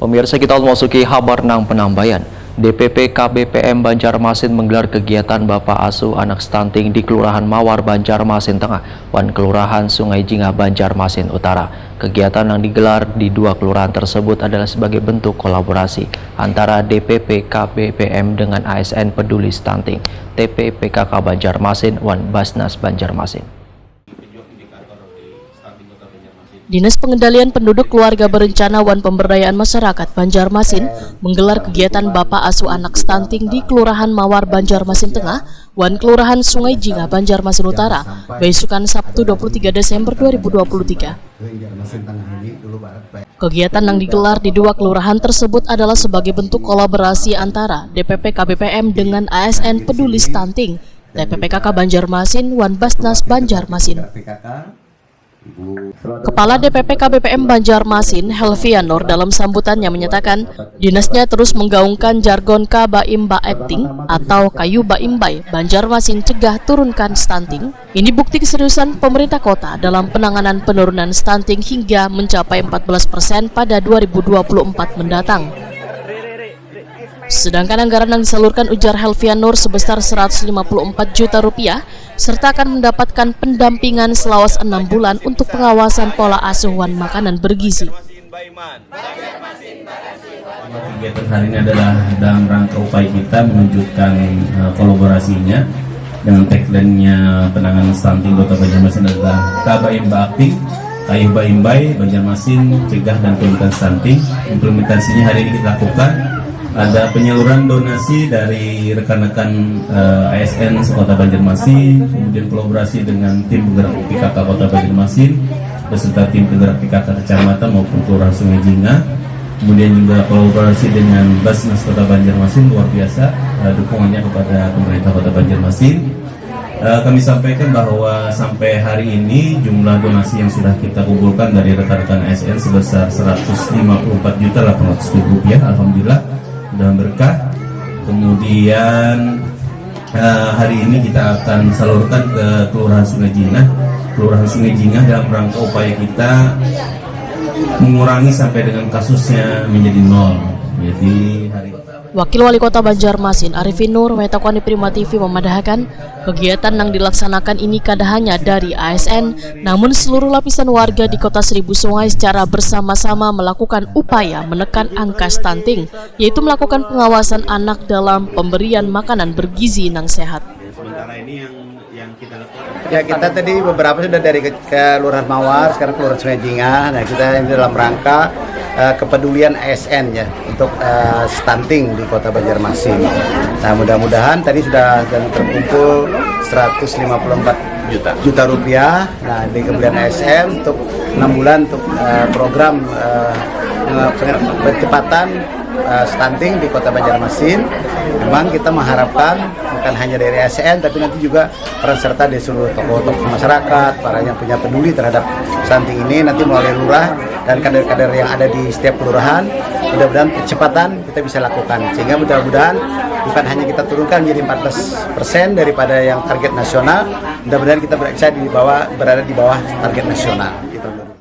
Pemirsa, kita memasuki kabar nang penambayan. DPP KBPM Banjarmasin menggelar kegiatan Bapak Asuh Anak Stunting di Kelurahan Mawar, Banjarmasin Tengah, Wan Kelurahan Sungai Jingah, Banjarmasin Utara. Kegiatan yang digelar di dua kelurahan tersebut adalah sebagai bentuk kolaborasi antara DPP KBPM dengan ASN Peduli Stunting, TPPKK Banjarmasin, Wan Basnas Banjarmasin. Dinas Pengendalian Penduduk Keluarga Berencana Wan Pemberdayaan Masyarakat Banjarmasin menggelar kegiatan Bapak Asuh Anak Stunting di Kelurahan Mawar, Banjarmasin Tengah, Wan Kelurahan Sungai Jingah, Banjarmasin Utara, besukan Sabtu 23 Desember 2023. Kegiatan yang digelar di dua kelurahan tersebut adalah sebagai bentuk kolaborasi antara DPP KBPM dengan ASN Peduli Stunting, TPPKK Banjarmasin, Wan Basnas Banjarmasin. Kepala DPP KBPM Banjarmasin, Helvian Nur, dalam sambutannya menyatakan dinasnya terus menggaungkan jargon Kabaimba Acting atau Kayu Baimbai Banjarmasin Cegah Turunkan Stunting. Ini bukti keseriusan pemerintah kota dalam penanganan penurunan stunting hingga mencapai 14% pada 2024 mendatang. Sedangkan anggaran yang disalurkan, ujar Helvian Nur, sebesar 154 juta rupiah, serta akan mendapatkan pendampingan selama 6 bulan untuk pengawasan pola asuhan makanan bergizi. Kegiatan hari ini adalah dalam rangka upaya kita menunjukkan kolaborasinya dengan tagline-nya penanganan stunting Kota Banjarmasin adalah Kabaimba Acting, Kayu Baimbai Banjarmasin Cegah dan Turunkan Stunting. Implementasinya hari ini kita lakukan. Ada penyaluran donasi dari rekan-rekan ASN Kota Banjarmasin, kemudian kolaborasi dengan tim penggerak PKK Kota Banjarmasin, beserta tim penggerak PKK Kecamatan maupun Kelurahan Sungai Jingah, kemudian juga kolaborasi dengan Basnas Kota Banjarmasin. Luar biasa dukungannya kepada pemerintah Kota Banjarmasin. Kami sampaikan bahwa sampai hari ini jumlah donasi yang sudah kita kumpulkan dari rekan-rekan ASN sebesar Rp154.800.000, alhamdulillah dalam berkah. Kemudian hari ini kita akan salurkan ke Kelurahan Sungai Jingah. Kelurahan Sungai Jingah dalam rangka upaya kita mengurangi sampai dengan kasusnya menjadi nol. Jadi hari Wakil Wali Kota Banjarmasin, Arifin Nur, Wetakwani Prima TV memadahkan kegiatan yang dilaksanakan ini kada hanya dari ASN, namun seluruh lapisan warga di Kota Seribu Sungai secara bersama-sama melakukan upaya menekan angka stunting, yaitu melakukan pengawasan anak dalam pemberian makanan bergizi yang sehat. Sementara ini yang kita lakukan. Ya, kita tadi beberapa sudah dari Kelurahan Mawar, sekarang Kelurahan Sungai Jingah. Nah, kita ini dalam rangka kepedulian ASN ya untuk stunting di Kota Banjarmasin. Nah, mudah-mudahan tadi sudah terkumpul 154 juta rupiah. Nah, di kepedulian ASN untuk 6 bulan untuk program percepatan stunting di Kota Banjarmasin. Memang kita mengharapkan bukan hanya dari ASN, tapi nanti juga peran serta dari seluruh tokoh-tokoh masyarakat, para yang punya peduli terhadap stunting ini, nanti melalui lurah dan kader-kader yang ada di setiap kelurahan. Mudah-mudahan percepatan kita bisa lakukan, sehingga mudah-mudahan bukan hanya kita turunkan menjadi 14% daripada yang target nasional, mudah-mudahan kita bisa berada di bawah target nasional.